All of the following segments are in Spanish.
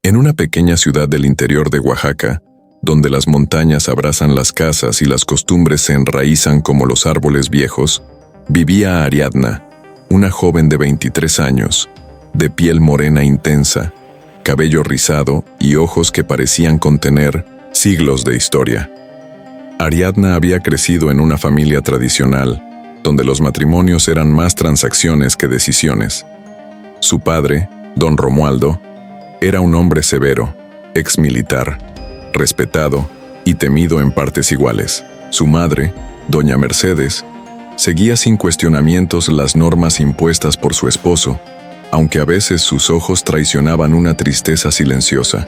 En una pequeña ciudad del interior de Oaxaca, donde las montañas abrazan las casas y las costumbres se enraizan como los árboles viejos, vivía Ariadna, una joven de 23 años, de piel morena intensa, cabello rizado y ojos que parecían contener siglos de historia. Ariadna había crecido en una familia tradicional, donde los matrimonios eran más transacciones que decisiones. Su padre, don Romualdo, era un hombre severo, exmilitar, respetado y temido en partes iguales. Su madre, doña Mercedes, seguía sin cuestionamientos las normas impuestas por su esposo, aunque a veces sus ojos traicionaban una tristeza silenciosa.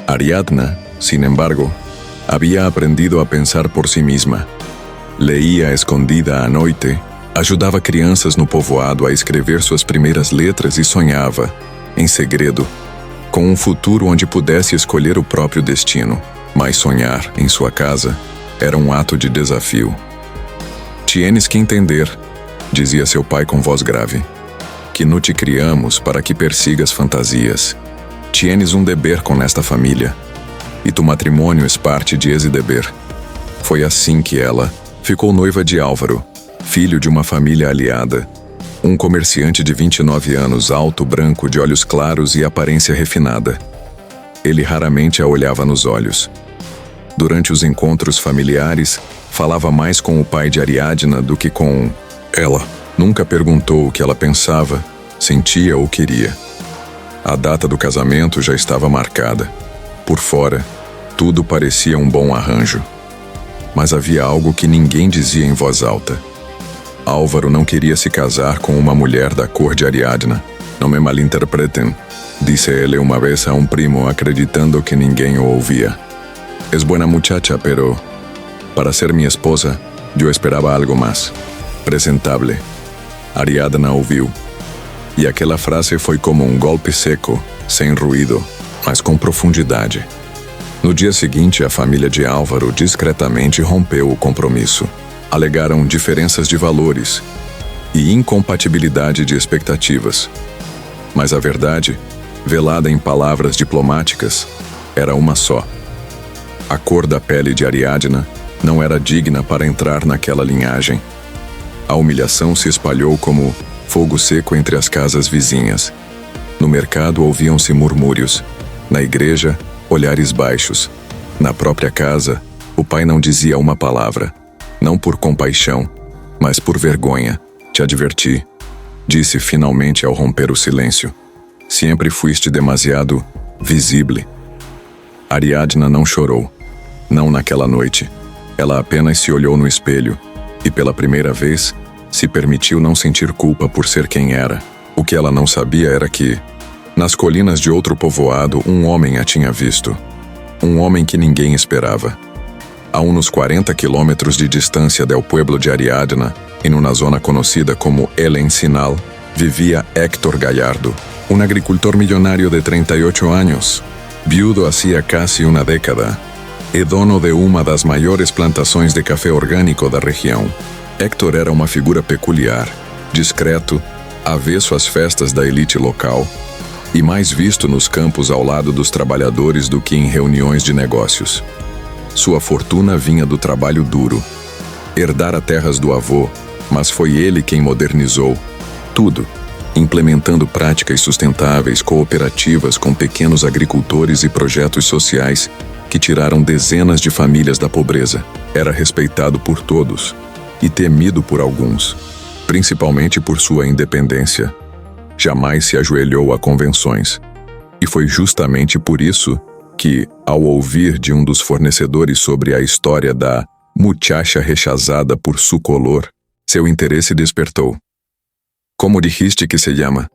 Ariadna, sin embargo, había aprendido a pensar por sí misma. Leía escondida à noite, ajudava crianças no povoado a escrever suas primeiras letras e sonhava, em segredo, com um futuro onde pudesse escolher o próprio destino. Mas sonhar, em sua casa, era um ato de desafio. Tienes que entender, dizia seu pai com voz grave, que no te criamos para que persigas fantasias. Tienes um deber com esta família, e tu matrimônio é parte de esse deber. Foi assim que ela ficou noiva de Álvaro, filho de uma família aliada, um comerciante de 29 anos, alto, branco, de olhos claros e aparência refinada. Ele raramente a olhava nos olhos. Durante os encontros familiares, falava mais com o pai de Ariadna do que com ela. Nunca perguntou o que ela pensava, sentia ou queria. A data do casamento já estava marcada. Por fora, tudo parecia um bom arranjo. Mas havia algo que ninguém dizia em voz alta. Álvaro não queria se casar com uma mulher da cor de Ariadna. Não me malinterpretem, disse ele uma vez a um primo, acreditando que ninguém o ouvia. Es buena muchacha, pero para ser minha esposa, eu esperava algo mais. Presentable. Ariadna ouviu. E aquela frase foi como um golpe seco, sem ruído, mas com profundidade. No dia seguinte, a família de Álvaro discretamente rompeu o compromisso. Alegaram diferenças de valores e incompatibilidade de expectativas. Mas a verdade, velada em palavras diplomáticas, era uma só. A cor da pele de Ariadna não era digna para entrar naquela linhagem. A humilhação se espalhou como fogo seco entre as casas vizinhas. No mercado ouviam-se murmúrios. Na igreja, olhares baixos. Na própria casa, o pai não dizia uma palavra. Não por compaixão, mas por vergonha. Te adverti, disse finalmente ao romper o silêncio. Sempre fuiste demasiado visível. Ariadna não chorou. Não naquela noite. Ela apenas se olhou no espelho e, pela primeira vez, se permitiu não sentir culpa por ser quem era. O que ela não sabia era que, nas colinas de outro povoado, um homem a tinha visto. Um homem que ninguém esperava. A uns 40 quilômetros de distância del pueblo de Ariadna, em uma zona conhecida como El Encinal, vivia Héctor Gallardo, um agricultor milionário de 38 anos, viudo hacía casi uma década, e dono de uma das maiores plantações de café orgânico da região. Héctor era uma figura peculiar, discreto, avesso às festas da elite local, e mais visto nos campos ao lado dos trabalhadores do que em reuniões de negócios. Sua fortuna vinha do trabalho duro. Herdara terras do avô, mas foi ele quem modernizou tudo, implementando práticas sustentáveis, cooperativas com pequenos agricultores e projetos sociais que tiraram dezenas de famílias da pobreza. Era respeitado por todos e temido por alguns, principalmente por sua independência. Jamais se ajoelhou a convenções. E foi justamente por isso que, ao ouvir de um dos fornecedores sobre a história da muchacha rechazada por su color, seu interesse despertou. Como dijiste que se llama?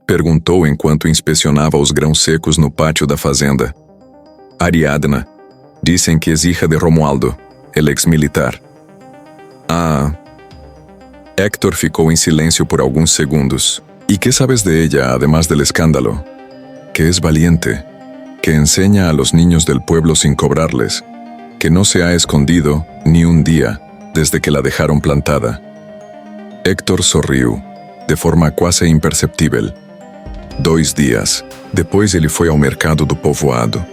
Perguntou enquanto inspecionava os grãos secos no pátio da fazenda. Ariadna. Dicen que es hija de Romualdo, el ex-militar. Ah. Héctor ficou em silêncio por alguns segundos. ¿Y qué sabes de ella, además del escándalo? Que es valiente, que enseña a los niños del pueblo sin cobrarles, que no se ha escondido ni un día desde que la dejaron plantada. Héctor sorriu, de forma quase imperceptível. 2 dias. Depois ele foi ao mercado do povoado,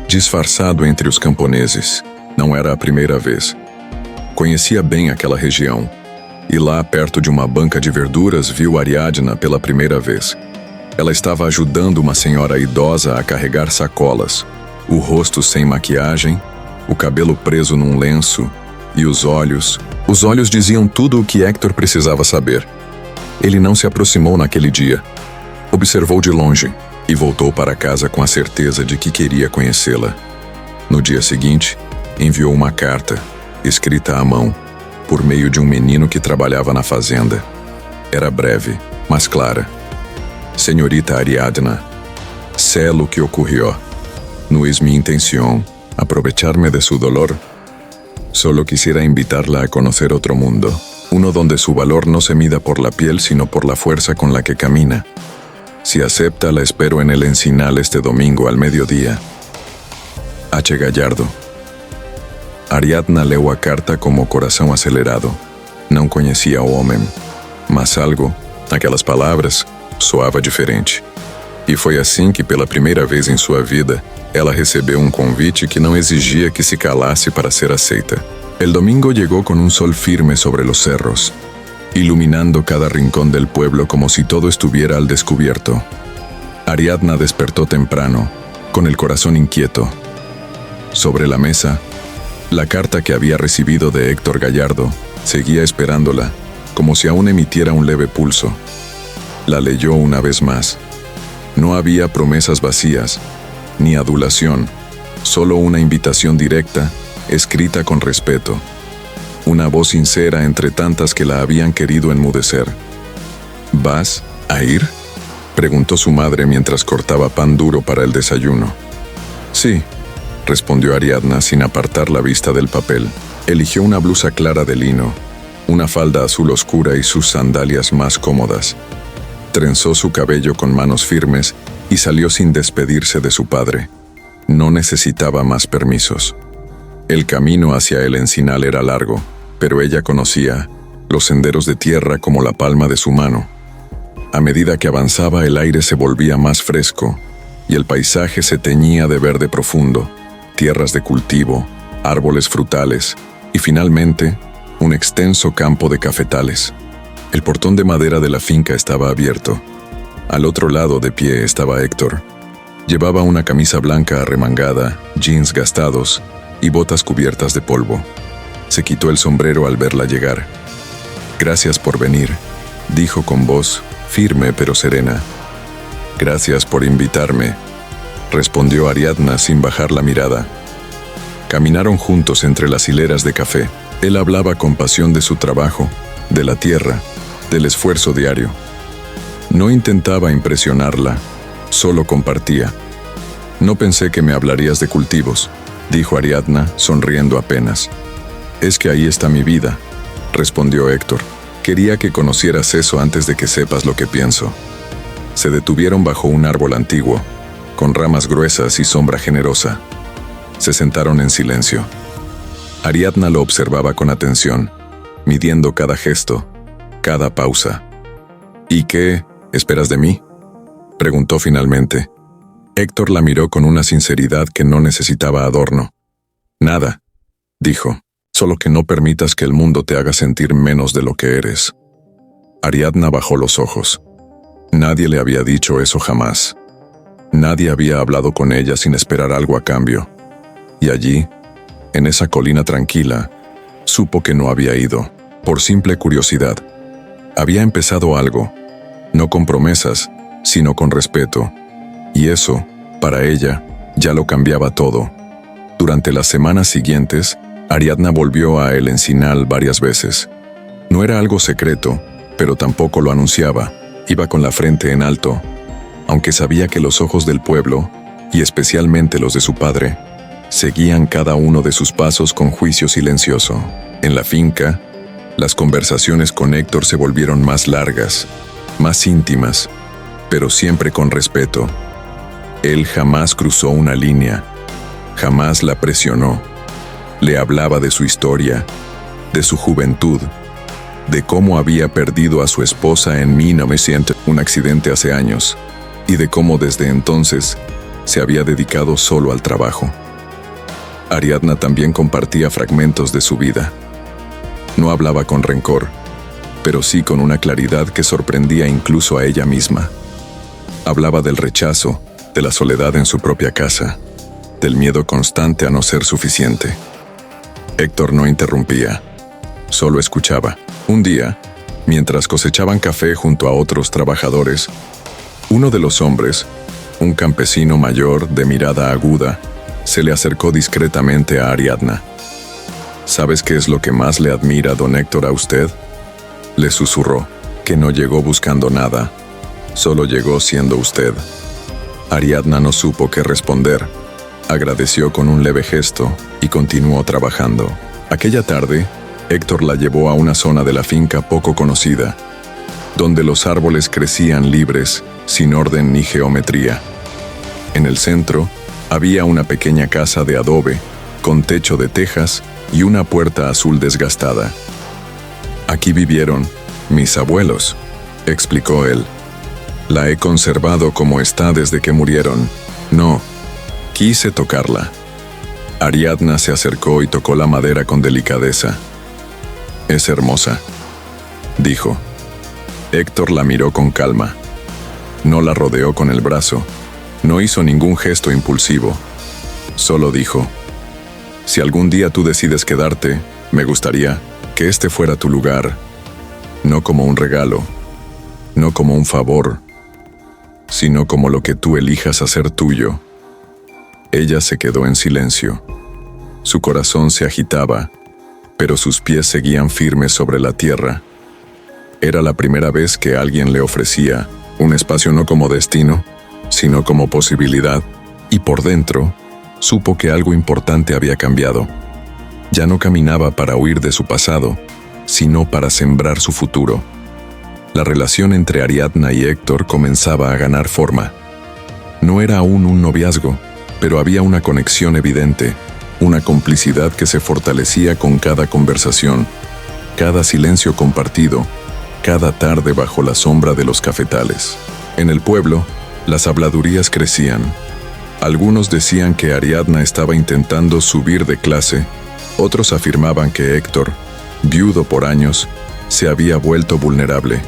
disfarçado entre os camponeses. Não era a primeira vez. Conhecia bem aquela região. E lá, perto de uma banca de verduras, viu Ariadna pela primeira vez. Ela estava ajudando uma senhora idosa a carregar sacolas, o rosto sem maquiagem, o cabelo preso num lenço e os olhos diziam tudo o que Héctor precisava saber. Ele não se aproximou naquele dia. Observou de longe e voltou para casa com a certeza de que queria conhecê-la. No dia seguinte, enviou uma carta, escrita à mão, por meio de um menino que trabalhava na fazenda. Era breve, mas clara. Senhorita Ariadna, sé lo que ocurrió. No es mi intención aprovecharme de su dolor. Solo quisiera invitarla a conocer otro mundo, uno donde su valor no se mida por la piel sino por la fuerza con la que camina. Si acepta, la espero en el Encinal este domingo al mediodía. H. Gallardo. Ariadna leu a carta como coração acelerado. Não conhecia o homem, mas algo, aquelas palavras, soava diferente. E foi assim que, pela primeira vez em sua vida, ela recebeu um convite que não exigia que se calasse para ser aceita. El domingo llegó con un sol firme sobre los cerros, iluminando cada rincón del pueblo como si todo estuviera al descubierto. Ariadna despertó temprano, con el corazón inquieto. Sobre la mesa, la carta que había recibido de Héctor Gallardo seguía esperándola, como si aún emitiera un leve pulso. La leyó una vez más. No había promesas vacías, ni adulación, solo una invitación directa, escrita con respeto. Una voz sincera entre tantas que la habían querido enmudecer. ¿Vas a ir?, preguntó su madre mientras cortaba pan duro para el desayuno. Sí, respondió Ariadna sin apartar la vista del papel. Eligió una blusa clara de lino, una falda azul oscura y sus sandalias más cómodas. Trenzó su cabello con manos firmes y salió sin despedirse de su padre. No necesitaba más permisos. El camino hacia el Encinal era largo, pero ella conocía los senderos de tierra como la palma de su mano. A medida que avanzaba, el aire se volvía más fresco y el paisaje se teñía de verde profundo, tierras de cultivo, árboles frutales y finalmente un extenso campo de cafetales. El portón de madera de la finca estaba abierto. Al otro lado, de pie, estaba Héctor. Llevaba una camisa blanca arremangada, jeans gastados y botas cubiertas de polvo. Se quitó el sombrero al verla llegar. «Gracias por venir», dijo con voz firme pero serena. «Gracias por invitarme», respondió Ariadna sin bajar la mirada. Caminaron juntos entre las hileras de café. Él hablaba con pasión de su trabajo, de la tierra, del esfuerzo diario. No intentaba impresionarla, solo compartía. «No pensé que me hablarías de cultivos», dijo Ariadna, sonriendo apenas. «Es que ahí está mi vida», respondió Héctor. «Quería que conocieras eso antes de que sepas lo que pienso». Se detuvieron bajo un árbol antiguo, con ramas gruesas y sombra generosa. Se sentaron en silencio. Ariadna lo observaba con atención, midiendo cada gesto, cada pausa. «¿Y qué esperas de mí?», preguntó finalmente. Héctor la miró con una sinceridad que no necesitaba adorno. «Nada», dijo, «solo que no permitas que el mundo te haga sentir menos de lo que eres». Ariadna bajó los ojos. Nadie le había dicho eso jamás. Nadie había hablado con ella sin esperar algo a cambio. Y allí, en esa colina tranquila, supo que no había ido, por simple curiosidad. Había empezado algo, no con promesas, sino con respeto. Y eso, para ella, ya lo cambiaba todo. Durante las semanas siguientes, Ariadna volvió a El Encinal varias veces. No era algo secreto, pero tampoco lo anunciaba. Iba con la frente en alto, aunque sabía que los ojos del pueblo, y especialmente los de su padre, seguían cada uno de sus pasos con juicio silencioso. En la finca, las conversaciones con Héctor se volvieron más largas, más íntimas, pero siempre con respeto. Él jamás cruzó una línea, jamás la presionó. Le hablaba de su historia, de su juventud, de cómo había perdido a su esposa en 1900, un accidente hace años, y de cómo desde entonces se había dedicado solo al trabajo. Ariadna también compartía fragmentos de su vida. No hablaba con rencor, pero sí con una claridad que sorprendía incluso a ella misma. Hablaba del rechazo, de la soledad en su propia casa, del miedo constante a no ser suficiente. Héctor no interrumpía, solo escuchaba. Un día, mientras cosechaban café junto a otros trabajadores, uno de los hombres, un campesino mayor de mirada aguda, se le acercó discretamente a Ariadna. ¿Sabes qué es lo que más le admira don Héctor a usted?, le susurró. Que no llegó buscando nada, solo llegó siendo usted. Ariadna no supo qué responder. Agradeció con un leve gesto y continuó trabajando. Aquella tarde, Héctor la llevó a una zona de la finca poco conocida, donde los árboles crecían libres, sin orden ni geometría. En el centro, había una pequeña casa de adobe, con techo de tejas y una puerta azul desgastada. Aquí vivieron mis abuelos, explicó él. La he conservado como está desde que murieron. No, quise tocarla. Ariadna se acercó y tocó la madera con delicadeza. Es hermosa, dijo. Héctor la miró con calma. No la rodeó con el brazo, no hizo ningún gesto impulsivo. Solo dijo: si algún día tú decides quedarte, me gustaría que este fuera tu lugar, no como un regalo, no como un favor, sino como lo que tú elijas hacer tuyo. Ella se quedó en silencio. Su corazón se agitaba, pero sus pies seguían firmes sobre la tierra. Era la primera vez que alguien le ofrecía un espacio no como destino, sino como posibilidad, y por dentro, supo que algo importante había cambiado. Ya no caminaba para huir de su pasado, sino para sembrar su futuro. La relación entre Ariadna y Héctor comenzaba a ganar forma. No era aún un noviazgo, pero había una conexión evidente, una complicidad que se fortalecía con cada conversación, cada silencio compartido, cada tarde bajo la sombra de los cafetales. En el pueblo, las habladurías crecían. Algunos decían que Ariadna estaba intentando subir de clase, otros afirmaban que Héctor, viudo por años, se había vuelto vulnerable.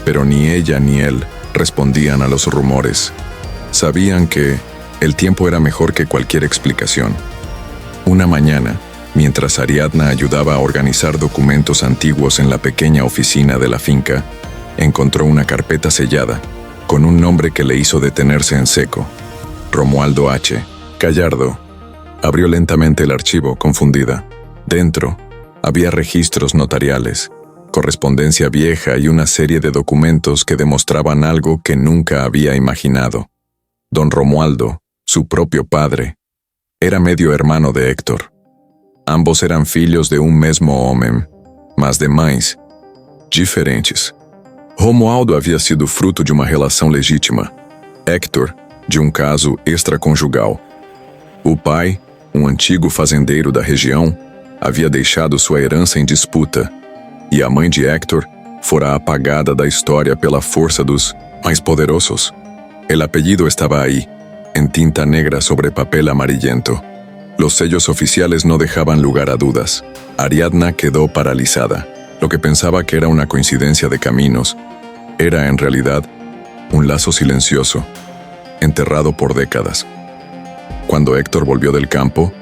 Pero ni ella ni él respondían a los rumores. Sabían que el tiempo era mejor que cualquier explicación. Una mañana, mientras Ariadna ayudaba a organizar documentos antiguos en la pequeña oficina de la finca, encontró una carpeta sellada, con un nombre que le hizo detenerse en seco: Romualdo H. Gallardo. Abrió lentamente el archivo, confundida. Dentro, había registros notariales, correspondencia vieja y una serie de documentos que demostraban algo que nunca había imaginado. Don Romualdo, su propio padre, era medio hermano de Héctor. Ambos eram filhos de um mesmo homem, mas demais, diferentes. Romualdo havia sido fruto de uma relação legítima. Héctor, de um caso extraconjugal. O pai, um antigo fazendeiro da região, havia deixado sua herança em disputa, e a mãe de Héctor fora apagada da história pela força dos mais poderosos. El apellido estaba ahí, en tinta negra sobre papel amarillento. Los sellos oficiales no dejaban lugar a dudas. Ariadna quedó paralizada. Lo que pensaba que era una coincidencia de caminos, era en realidad un lazo silencioso, enterrado por décadas. Cuando Héctor volvió del campo,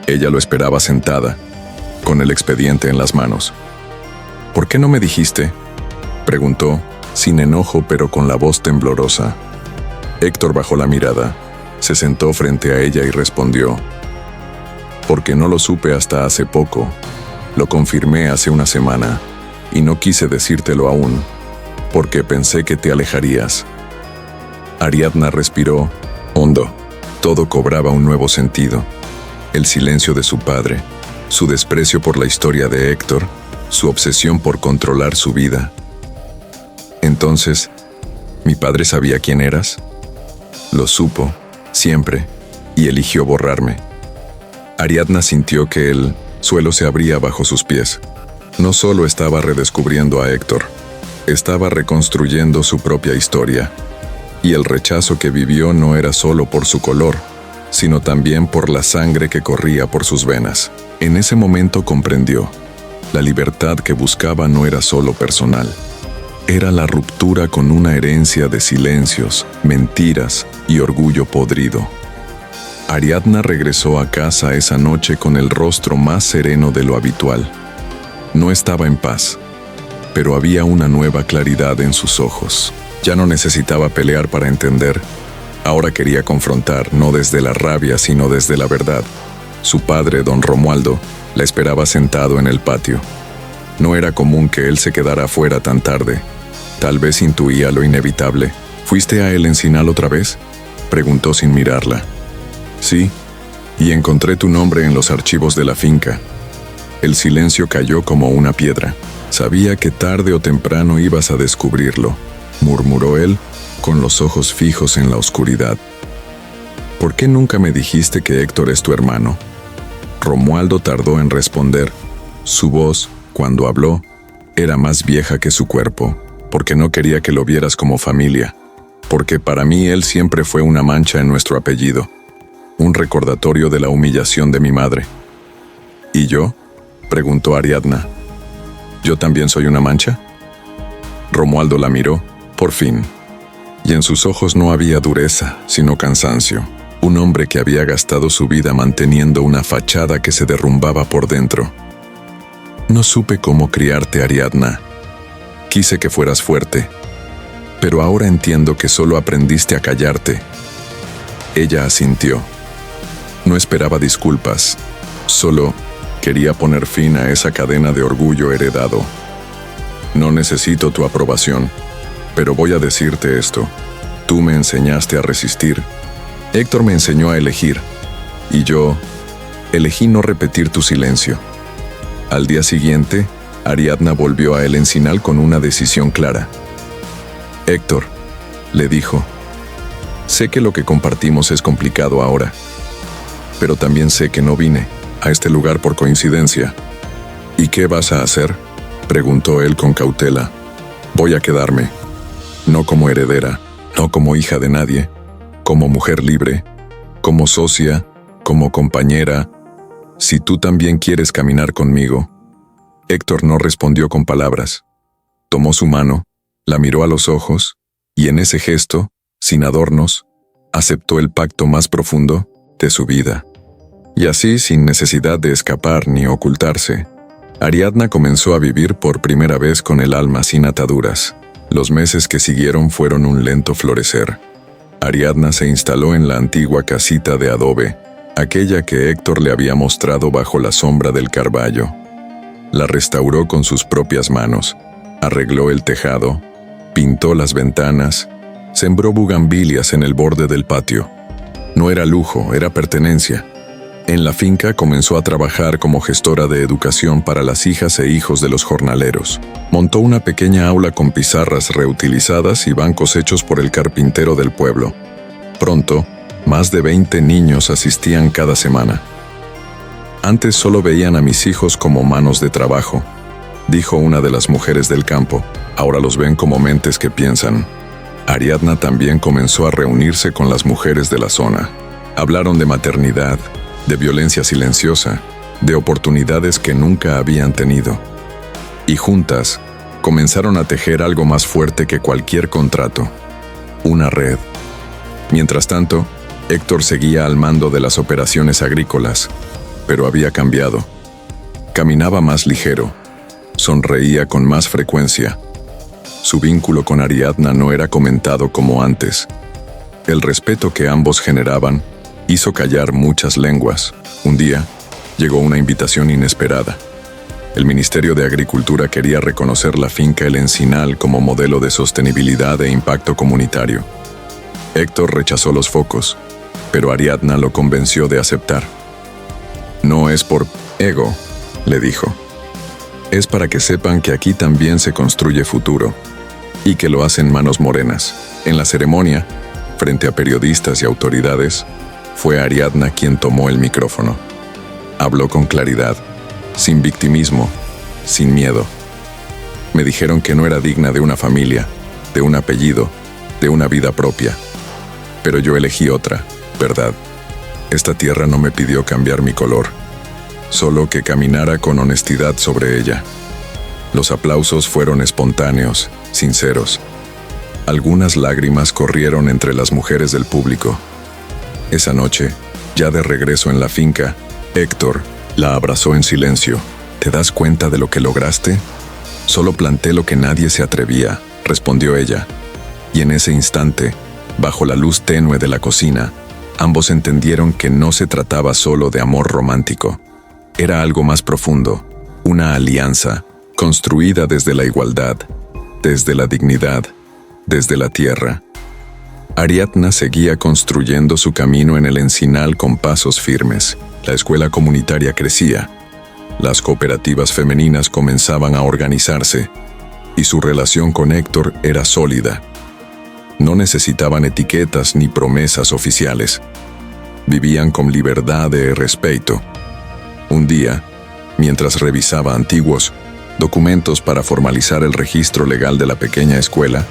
ella lo esperaba sentada, con el expediente en las manos. ¿Por qué no me dijiste?, preguntó, sin enojo pero con la voz temblorosa. Héctor bajó la mirada, se sentó frente a ella y respondió: porque no lo supe hasta hace poco. Lo confirmé hace una semana, y no quise decírtelo aún, porque pensé que te alejarías. Ariadna respiró hondo. Todo cobraba un nuevo sentido. El silencio de su padre, su desprecio por la historia de Héctor, su obsesión por controlar su vida. Entonces, ¿mi padre sabía quién eras? Lo supo, siempre, y eligió borrarme. Ariadna sintió que el suelo se abría bajo sus pies. No solo estaba redescubriendo a Héctor, estaba reconstruyendo su propia historia. y el rechazo que vivió no era solo por su color, sino también por la sangre que corría por sus venas. En ese momento comprendió, la libertad que buscaba no era solo personal, era la ruptura con una herencia de silencios, mentiras y orgullo podrido. Ariadna regresó a casa esa noche con el rostro más sereno de lo habitual. No estaba en paz, pero había una nueva claridad en sus ojos. Ya no necesitaba pelear para entender. Ahora quería confrontar, no desde la rabia, sino desde la verdad. Su padre, don Romualdo, la esperaba sentado en el patio. No era común que él se quedara afuera tan tarde. Tal vez intuía lo inevitable. ¿Fuiste a El Encinal otra vez?, preguntó sin mirarla. Sí, y encontré tu nombre en los archivos de la finca. El silencio cayó como una piedra. Sabía que tarde o temprano ibas a descubrirlo, murmuró él, con los ojos fijos en la oscuridad. ¿Por qué nunca me dijiste que Héctor es tu hermano? Romualdo tardó en responder. Su voz, cuando habló, era más vieja que su cuerpo, porque no quería que lo vieras como familia, porque para mí él siempre fue una mancha en nuestro apellido, un recordatorio de la humillación de mi madre. ¿Y yo?, preguntó Ariadna. ¿Yo también soy una mancha? Romualdo la miró, por fin, y en sus ojos no había dureza, sino cansancio. Un hombre que había gastado su vida manteniendo una fachada que se derrumbaba por dentro. No supe cómo criarte, Ariadna. Quise que fueras fuerte, pero ahora entiendo que solo aprendiste a callarte. Ella asintió. No esperaba disculpas, solo quería poner fin a esa cadena de orgullo heredado. No necesito tu aprobación, pero voy a decirte esto. Tú me enseñaste a resistir. Héctor me enseñó a elegir, y yo elegí no repetir tu silencio. Al día siguiente, Ariadna volvió a El Encinal con una decisión clara. Héctor, le dijo, sé que lo que compartimos es complicado ahora, pero también sé que no vine a este lugar por coincidencia. ¿Y qué vas a hacer?, preguntó él con cautela. Voy a quedarme, no como heredera, no como hija de nadie, como mujer libre, como socia, como compañera. Si tú también quieres caminar conmigo. Héctor no respondió con palabras. Tomó su mano, la miró a los ojos, y en ese gesto, sin adornos, aceptó el pacto más profundo de su vida. Y así, sin necesidad de escapar ni ocultarse, Ariadna comenzó a vivir por primera vez con el alma sin ataduras. Los meses que siguieron fueron un lento florecer. Ariadna se instaló en la antigua casita de adobe, aquella que Héctor le había mostrado bajo la sombra del carballo. La restauró con sus propias manos, arregló el tejado, pintó las ventanas, sembró bugambilias en el borde del patio. No era lujo, era pertenencia. En la finca comenzó a trabajar como gestora de educación para las hijas e hijos de los jornaleros. Montó una pequeña aula con pizarras reutilizadas y bancos hechos por el carpintero del pueblo. Pronto, más de 20 niños asistían cada semana. Antes solo veían a mis hijos como manos de trabajo, dijo una de las mujeres del campo. Ahora los ven como mentes que piensan. Ariadna también comenzó a reunirse con las mujeres de la zona. Hablaron de maternidad, de violencia silenciosa, de oportunidades que nunca habían tenido. Y juntas, comenzaron a tejer algo más fuerte que cualquier contrato. Una red. Mientras tanto, Héctor seguía al mando de las operaciones agrícolas, pero había cambiado. Caminaba más ligero, sonreía con más frecuencia. Su vínculo con Ariadna no era comentado como antes. El respeto que ambos generaban hizo callar muchas lenguas. Un día, llegó una invitación inesperada. El Ministerio de Agricultura quería reconocer la finca El Encinal como modelo de sostenibilidad e impacto comunitario. Héctor rechazó los focos, pero Ariadna lo convenció de aceptar. No es por ego, le dijo. Es para que sepan que aquí también se construye futuro, y que lo hacen manos morenas. En la ceremonia, frente a periodistas y autoridades, fue Ariadna quien tomó el micrófono. Habló con claridad, sin victimismo, sin miedo. Me dijeron que no era digna de una familia, de un apellido, de una vida propia. Pero yo elegí otra, ¿verdad? Esta tierra no me pidió cambiar mi color, solo que caminara con honestidad sobre ella. Los aplausos fueron espontáneos, sinceros. Algunas lágrimas corrieron entre las mujeres del público. Esa noche, ya de regreso en la finca, Héctor la abrazó en silencio. ¿Te das cuenta de lo que lograste? Solo planté lo que nadie se atrevía, respondió ella. Y en ese instante, bajo la luz tenue de la cocina, ambos entendieron que no se trataba solo de amor romántico. Era algo más profundo, una alianza, construida desde la igualdad, desde la dignidad, desde la tierra. Ariadna seguía construyendo su camino en el Encinal con pasos firmes. La escuela comunitaria crecía. Las cooperativas femeninas comenzaban a organizarse, y su relación con Héctor era sólida. No necesitaban etiquetas ni promesas oficiales. Vivían con libertad de respeto. Un día, mientras revisaba antiguos documentos para formalizar el registro legal de la pequeña escuela,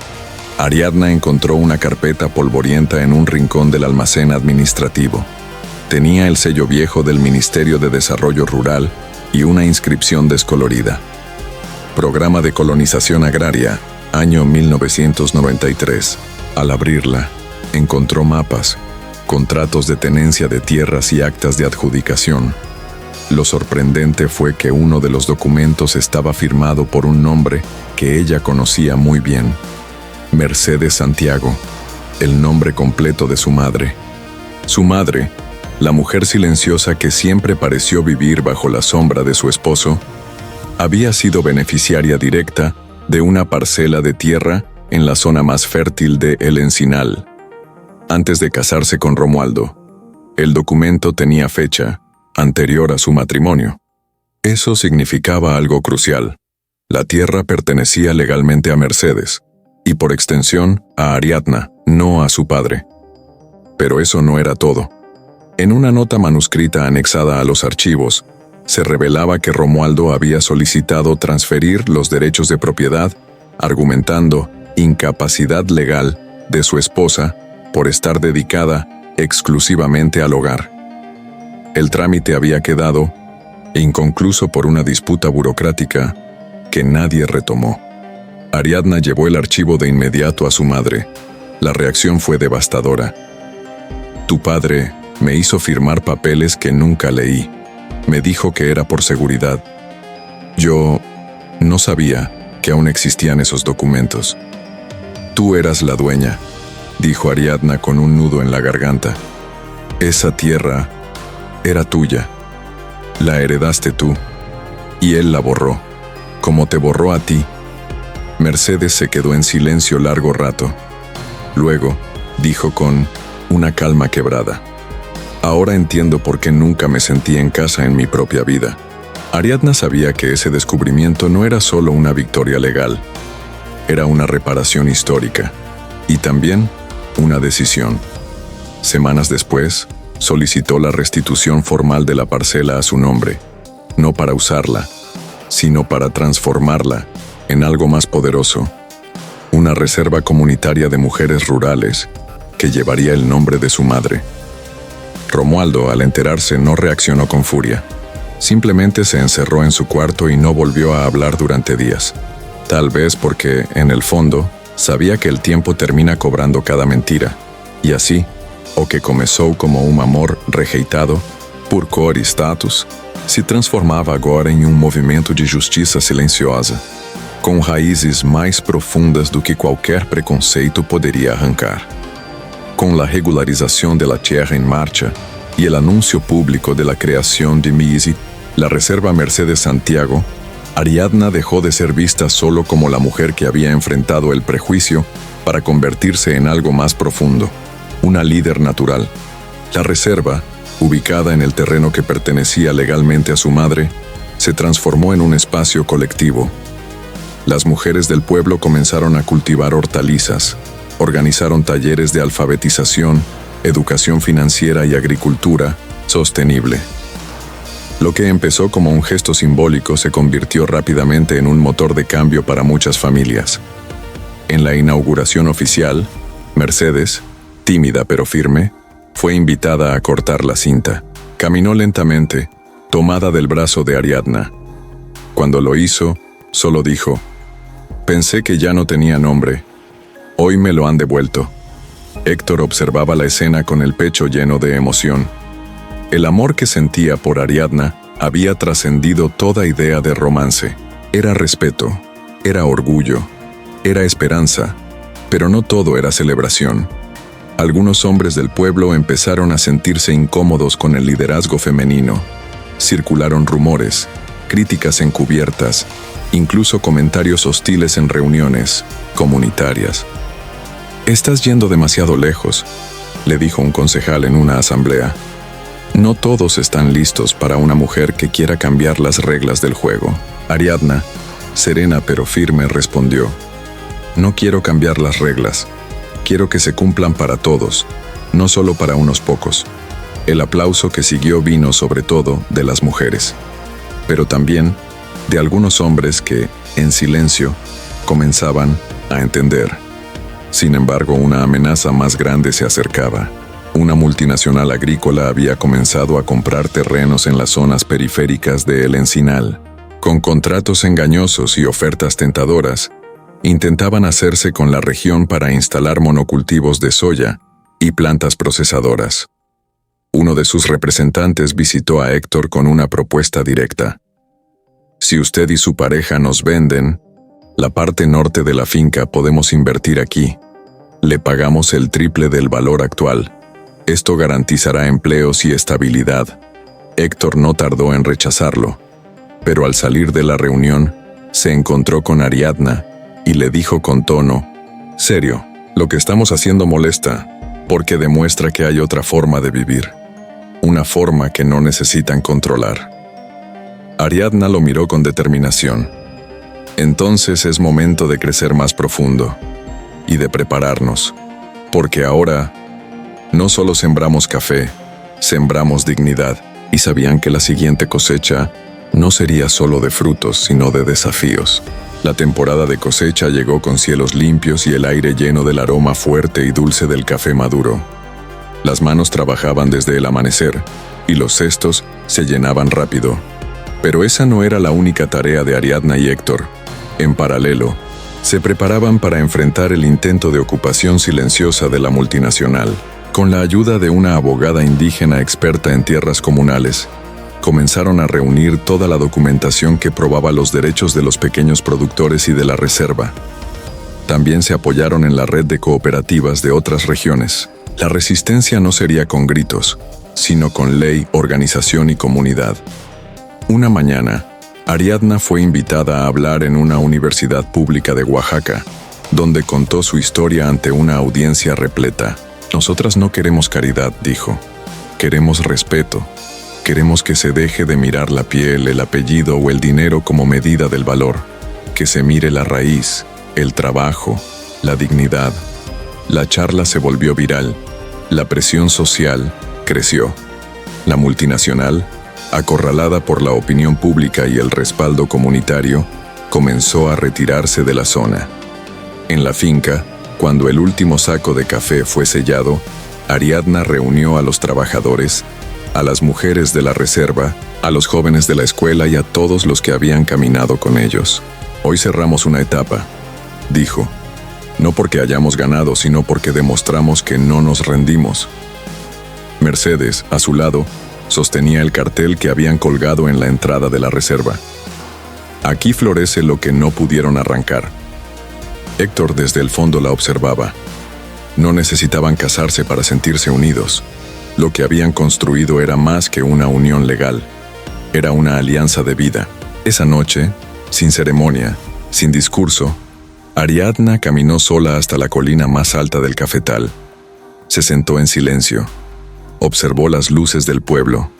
Ariadna encontró una carpeta polvorienta en un rincón del almacén administrativo. Tenía el sello viejo del Ministerio de Desarrollo Rural y una inscripción descolorida. Programa de Colonización Agraria, año 1993. Al abrirla, encontró mapas, contratos de tenencia de tierras y actas de adjudicación. Lo sorprendente fue que uno de los documentos estaba firmado por un nombre que ella conocía muy bien: Mercedes Santiago, el nombre completo de su madre. Su madre, la mujer silenciosa que siempre pareció vivir bajo la sombra de su esposo, había sido beneficiaria directa de una parcela de tierra en la zona más fértil de El Encinal. Antes de casarse con Romualdo, el documento tenía fecha anterior a su matrimonio. Eso significaba algo crucial. La tierra pertenecía legalmente a Mercedes, y por extensión a Ariadna, no a su padre. Pero eso no era todo. En una nota manuscrita anexada a los archivos, se revelaba que Romualdo había solicitado transferir los derechos de propiedad, argumentando incapacidad legal de su esposa por estar dedicada exclusivamente al hogar. El trámite había quedado inconcluso por una disputa burocrática que nadie retomó. Ariadna llevó el archivo de inmediato a su madre. La reacción fue devastadora. Tu padre me hizo firmar papeles que nunca leí. Me dijo que era por seguridad. Yo no sabía que aún existían esos documentos. Tú eras la dueña, dijo Ariadna con un nudo en la garganta. Esa tierra era tuya. La heredaste tú, y él la borró, como te borró a ti. Mercedes se quedó en silencio largo rato. Luego, dijo con una calma quebrada: ahora entiendo por qué nunca me sentí en casa en mi propia vida. Ariadna sabía que ese descubrimiento no era solo una victoria legal, era una reparación histórica, y también una decisión. Semanas después, solicitó la restitución formal de la parcela a su nombre, no para usarla, sino para transformarla en algo más poderoso, una reserva comunitaria de mujeres rurales que llevaría el nombre de su madre. Romualdo, al enterarse, no reaccionó con furia. Simplemente se encerró en su cuarto y no volvió a hablar durante días. Tal vez porque, en el fondo, sabía que el tiempo termina cobrando cada mentira, y así, o que comenzó como un amor rejeitado por cor e status, se transformava agora em um movimento de justiça silenciosa, com raízes mais profundas do que qualquer preconceito poderia arrancar. Com la regularización de la tierra en marcha y el anuncio público de la creación de MISI, la Reserva Mercedes Santiago, Ariadna dejó de ser vista solo como la mujer que había enfrentado el prejuicio para convertirse en algo más profundo, una líder natural. La reserva, ubicada en el terreno que pertenecía legalmente a su madre, se transformó en un espacio colectivo. Las mujeres del pueblo comenzaron a cultivar hortalizas, organizaron talleres de alfabetización, educación financiera y agricultura sostenible. Lo que empezó como un gesto simbólico se convirtió rápidamente en un motor de cambio para muchas familias. En la inauguración oficial, Mercedes, tímida pero firme, fue invitada a cortar la cinta. Caminó lentamente, tomada del brazo de Ariadna. Cuando lo hizo, solo dijo: «Pensé que ya no tenía nombre. Hoy me lo han devuelto». Héctor observaba la escena con el pecho lleno de emoción. El amor que sentía por Ariadna había trascendido toda idea de romance. Era respeto, era orgullo, era esperanza, pero no todo era celebración. Algunos hombres del pueblo empezaron a sentirse incómodos con el liderazgo femenino. Circularon rumores, críticas encubiertas, incluso comentarios hostiles en reuniones comunitarias. «Estás yendo demasiado lejos», le dijo un concejal en una asamblea. «No todos están listos para una mujer que quiera cambiar las reglas del juego». Ariadna, serena pero firme, respondió: «No quiero cambiar las reglas. Quiero que se cumplan para todos, no solo para unos pocos». El aplauso que siguió vino sobre todo de las mujeres, pero también de algunos hombres que, en silencio, comenzaban a entender. Sin embargo, una amenaza más grande se acercaba. Una multinacional agrícola había comenzado a comprar terrenos en las zonas periféricas de El Encinal. Con contratos engañosos y ofertas tentadoras, intentaban hacerse con la región para instalar monocultivos de soya y plantas procesadoras. Uno de sus representantes visitó a Héctor con una propuesta directa: «Si usted y su pareja nos venden la parte norte de la finca, podemos invertir aquí. Le pagamos el triple del valor actual. Esto garantizará empleos y estabilidad». Héctor no tardó en rechazarlo, pero al salir de la reunión, se encontró con Ariadna y le dijo con tono serio: «Lo que estamos haciendo molesta, porque demuestra que hay otra forma de vivir, una forma que no necesitan controlar». Ariadna lo miró con determinación. «Entonces es momento de crecer más profundo y de prepararnos, porque ahora no solo sembramos café, sembramos dignidad». Y sabían que la siguiente cosecha no sería solo de frutos, sino de desafíos. La temporada de cosecha llegó con cielos limpios y el aire lleno del aroma fuerte y dulce del café maduro. Las manos trabajaban desde el amanecer, y los cestos se llenaban rápido. Pero esa no era la única tarea de Ariadna y Héctor. En paralelo, se preparaban para enfrentar el intento de ocupación silenciosa de la multinacional. Con la ayuda de una abogada indígena experta en tierras comunales, comenzaron a reunir toda la documentación que probaba los derechos de los pequeños productores y de la reserva. También se apoyaron en la red de cooperativas de otras regiones. La resistencia no sería con gritos, sino con ley, organización y comunidad. Una mañana, Ariadna fue invitada a hablar en una universidad pública de Oaxaca, donde contó su historia ante una audiencia repleta. «Nosotras no queremos caridad», dijo. «Queremos respeto. Queremos que se deje de mirar la piel, el apellido o el dinero como medida del valor. Que se mire la raíz, el trabajo, la dignidad». La charla se volvió viral. La presión social creció. La multinacional, acorralada por la opinión pública y el respaldo comunitario, comenzó a retirarse de la zona. En la finca, cuando el último saco de café fue sellado, Ariadna reunió a los trabajadores, a las mujeres de la reserva, a los jóvenes de la escuela y a todos los que habían caminado con ellos. «Hoy cerramos una etapa», dijo. «No porque hayamos ganado, sino porque demostramos que no nos rendimos». Mercedes, a su lado, sostenía el cartel que habían colgado en la entrada de la reserva: «Aquí florece lo que no pudieron arrancar». Héctor desde el fondo la observaba. No necesitaban casarse para sentirse unidos. Lo que habían construido era más que una unión legal. Era una alianza de vida. Esa noche, sin ceremonia, sin discurso, Ariadna caminó sola hasta la colina más alta del cafetal. Se sentó en silencio. Observó las luces del pueblo.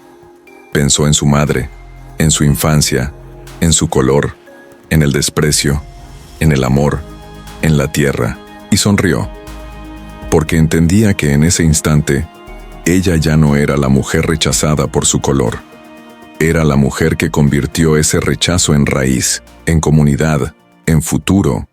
Pensó en su madre, en su infancia, en su color, en el desprecio, en el amor, en la tierra, y sonrió, porque entendía que en ese instante, ella ya no era la mujer rechazada por su color. Era la mujer que convirtió ese rechazo en raíz, en comunidad, en futuro,